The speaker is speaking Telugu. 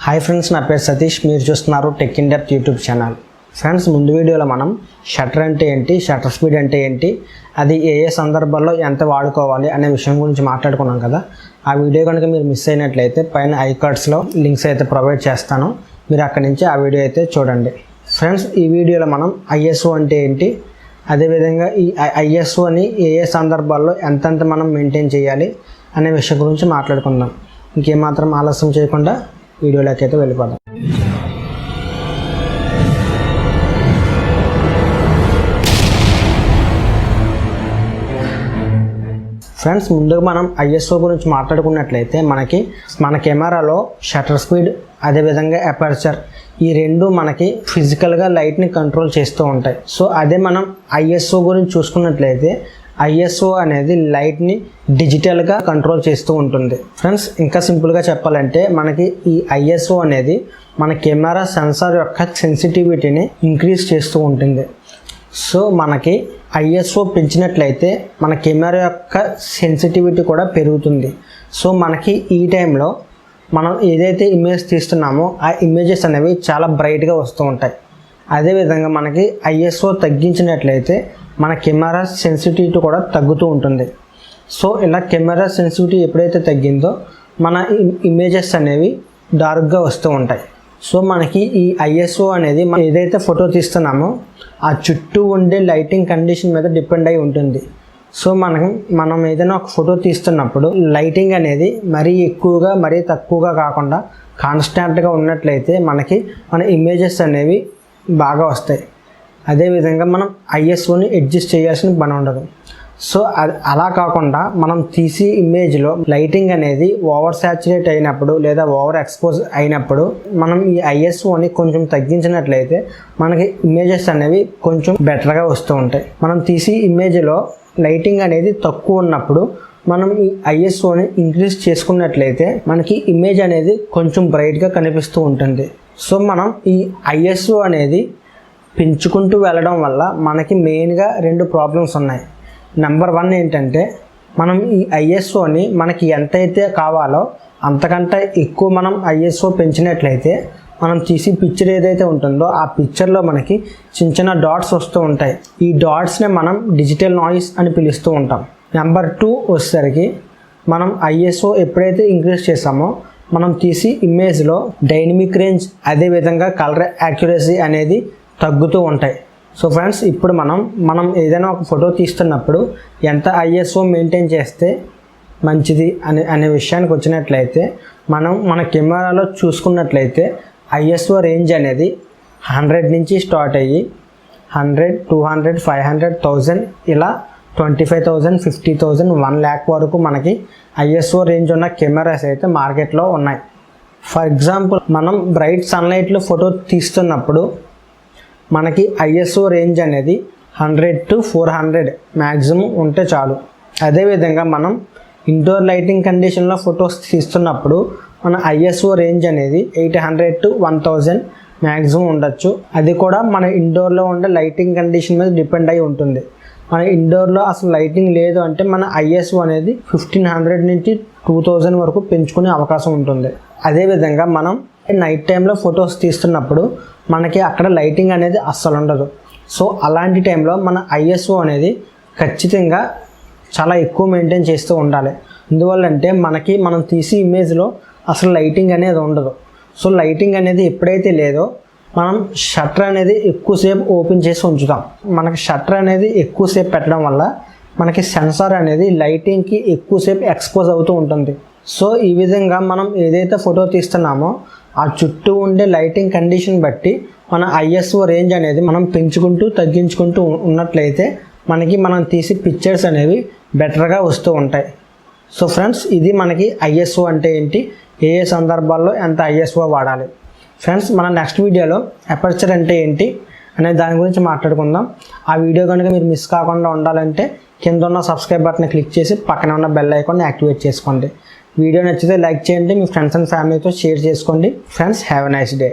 హాయ్ ఫ్రెండ్స్, నా పేరు సతీష్. మీరు చూస్తున్నారు techindepth యూట్యూబ్ ఛానల్. ఫ్రెండ్స్, ముందు వీడియోలో మనం షట్టర్ అంటే ఏంటి, షట్టర్ స్పీడ్ అంటే ఏంటి, అది ఏ సందర్భాల్లో ఎంత వాడుకోవాలి అనే విషయం గురించి మాట్లాడుకున్నాం కదా. ఆ వీడియో కనుక మీరు మిస్ అయినట్లయితే పైన ఐకార్డ్స్లో లింక్స్ అయితే ప్రొవైడ్ చేస్తాను. మీరు అక్కడి నుంచి ఆ వీడియో అయితే చూడండి. ఫ్రెండ్స్, ఈ వీడియోలో మనం ISO అంటే ఏంటి, అదేవిధంగా ఈ ISOని ఏ సందర్భాల్లో ఎంతెంత మనం మెయింటైన్ చేయాలి అనే విషయం గురించి మాట్లాడుకుందాం. ఇంకేమాత్రం ఆలస్యం చేయకుండా వీడియోలోకి అయితే వెళ్ళిపోదాం. ఫ్రెండ్స్, ముందుగా మనం ISO గురించి మాట్లాడుకున్నట్లయితే మన కెమెరాలో షట్టర్ స్పీడ్ అదేవిధంగా అపర్చర్ ఈ రెండు మనకి ఫిజికల్గా లైట్ని కంట్రోల్ చేస్తూ ఉంటాయి. సో అదే మనం ISO గురించి చూసుకున్నట్లయితే ISO అనేది లైట్ని డిజిటల్గా కంట్రోల్ చేస్తూ ఉంటుంది. ఫ్రెండ్స్, ఇంకా సింపుల్గా చెప్పాలంటే మనకి ఈ ISO అనేది మన కెమెరా సెన్సార్ యొక్క సెన్సిటివిటీని ఇంక్రీజ్ చేస్తూ ఉంటుంది. సో మనకి ISO పెంచినట్లయితే మన కెమెరా యొక్క సెన్సిటివిటీ కూడా పెరుగుతుంది. సో మనకి ఈ టైంలో మనం ఏదైతే ఇమేజ్ తీస్తున్నామో ఆ ఇమేజెస్ అనేవి చాలా బ్రైట్గా వస్తూ ఉంటాయి. అదేవిధంగా మనకి ISO తగ్గించినట్లయితే మన కెమెరా సెన్సిటివిటీ కూడా తగ్గుతూ ఉంటుంది. సో ఇలా కెమెరా సెన్సిటివిటీ ఎప్పుడైతే తగ్గిందో మన ఇమేజెస్ అనేవి డార్క్గా వస్తూ ఉంటాయి. సో మనకి ఈ ISO అనేది మనం ఏదైతే ఫోటో తీస్తున్నామో ఆ చుట్టూ ఉండే లైటింగ్ కండిషన్ మీద డిపెండ్ అయి ఉంటుంది. సో మనం ఏదైనా ఒక ఫోటో తీస్తున్నప్పుడు లైటింగ్ అనేది మరీ ఎక్కువగా మరీ తక్కువగా కాకుండా కాన్స్టాంట్గా ఉన్నట్లయితే మన ఇమేజెస్ అనేవి బాగా వస్తాయి. అదేవిధంగా మనం ISOని అడ్జస్ట్ చేయాల్సిన పని ఉండదు. సో అలా కాకుండా మనం తీసి ఇమేజ్లో లైటింగ్ అనేది ఓవర్ సాచురేట్ అయినప్పుడు లేదా ఓవర్ ఎక్స్పోజ్ అయినప్పుడు మనం ఈ ISOని కొంచెం తగ్గించినట్లయితే మనకి ఇమేజెస్ అనేవి కొంచెం బెటర్గా వస్తూ ఉంటాయి. మనం తీసి ఇమేజ్లో లైటింగ్ అనేది తక్కువ ఉన్నప్పుడు మనం ఈ ISOని ఇంక్రీజ్ చేసుకున్నట్లయితే మనకి ఇమేజ్ అనేది కొంచెం బ్రైట్గా కనిపిస్తూ ఉంటుంది. సో మనం ఈ ISO అనేది పెంచుకుంటూ వెళ్ళడం వల్ల మనకి మెయిన్గా రెండు ప్రాబ్లమ్స్ ఉన్నాయి. నెంబర్ 1 ఏంటంటే మనం ఈ ISOని మనకి ఎంతైతే కావాలో అంతకంటే ఎక్కువ మనం ISO పెంచినట్లయితే మనం తీసి పిక్చర్ ఏదైతే ఉంటుందో ఆ పిక్చర్లో మనకి చిన్న చిన్న డాట్స్ వస్తూ ఉంటాయి. ఈ డాట్స్ని మనం డిజిటల్ నాయిస్ అని పిలుస్తూ ఉంటాం. నెంబర్ 2 వచ్చేసరికి మనం ISO ఎప్పుడైతే ఇంక్రీజ్ చేసామో మనం తీసి ఇమేజ్లో డైనమిక్ రేంజ్ అదేవిధంగా కలర్ యాక్యురసీ అనేది తగ్గుతూ ఉంటాయి. సో ఫ్రెండ్స్, ఇప్పుడు మనం ఏదైనా ఒక ఫోటో తీస్తున్నప్పుడు ఎంత ISO మెయింటైన్ చేస్తే మంచిది అనే విషయానికి వచ్చినట్లయితే మన కెమెరాలో చూసుకున్నట్లయితే ISO రేంజ్ అనేది 100 నుంచి స్టార్ట్ అయ్యి 100, 200, 500, 1000 ఇలా 25,000, 50,000, 1 lakh వరకు మనకి ISO రేంజ్ ఉన్న కెమెరాస్ అయితే మార్కెట్లో ఉన్నాయి. ఫర్ ఎగ్జాంపుల్, మనం బ్రైట్ సన్లైట్లో ఫోటో తీస్తున్నప్పుడు మనకి ISO రేంజ్ అనేది 100 to 400 మ్యాక్సిమం ఉంటే చాలు. అదేవిధంగా మనం ఇండోర్ లైటింగ్ కండిషన్లో ఫొటోస్ తీస్తున్నప్పుడు మన ISO రేంజ్ అనేది 800 to 1000 మ్యాక్సిమం ఉండొచ్చు. అది కూడా మన ఇండోర్లో ఉండే లైటింగ్ కండిషన్ మీద డిపెండ్ అయి ఉంటుంది. మన ఇండోర్లో అసలు లైటింగ్ లేదు అంటే మన ISO అనేది 1500 నుంచి 2000 వరకు పెంచుకునే అవకాశం ఉంటుంది. అదేవిధంగా మనం నైట్ టైంలో ఫొటోస్ తీస్తున్నప్పుడు మనకి అక్కడ లైటింగ్ అనేది అస్సలు ఉండదు. సో అలాంటి టైంలో మన ISO అనేది ఖచ్చితంగా చాలా ఎక్కువ మెయింటైన్ చేస్తూ ఉండాలి. ఎందువల్లంటే మనం తీసి ఇమేజ్లో అసలు లైటింగ్ అనేది ఉండదు. సో లైటింగ్ అనేది ఎప్పుడైతే లేదో మనం షట్టర్ అనేది ఎక్కువసేపు ఓపెన్ చేసి ఉంచుతాం. మనకి షట్టర్ అనేది ఎక్కువసేపు పెట్టడం వల్ల మనకి సెన్సార్ అనేది లైటింగ్కి ఎక్కువసేపు ఎక్స్పోజ్ అవుతూ ఉంటుంది. సో ఈ విధంగా మనం ఏదైతే ఫోటో తీస్తున్నామో ఆ చుట్టూ ఉండే లైటింగ్ కండిషన్ బట్టి మన ISO రేంజ్ అనేది మనం పెంచుకుంటూ తగ్గించుకుంటూ ఉన్నట్లయితే మనం తీసి పిక్చర్స్ అనేవి బెటర్గా వస్తూ ఉంటాయి. సో ఫ్రెండ్స్, ఇది మనకి ISO అంటే ఏంటి, ఏ సందర్భాల్లో ఎంత ISO వాడాలి. ఫ్రెండ్స్, మన నెక్స్ట్ వీడియోలో అపర్చర్ అంటే ఏంటి అనే దాని గురించి మాట్లాడుకుందాం. ఆ వీడియో కనుక మీరు మిస్ కాకుండా ఉండాలంటే కింద ఉన్న సబ్స్క్రైబ్ బటన్ క్లిక్ చేసి పక్కన ఉన్న బెల్ ఐకాన్ని యాక్టివేట్ చేసుకోండి. వీడియో నచ్చితే లైక్ చేయండి, మీ ఫ్రెండ్స్ అండ్ ఫ్యామిలీతో షేర్ చేసుకోండి. Friends, have a nice day.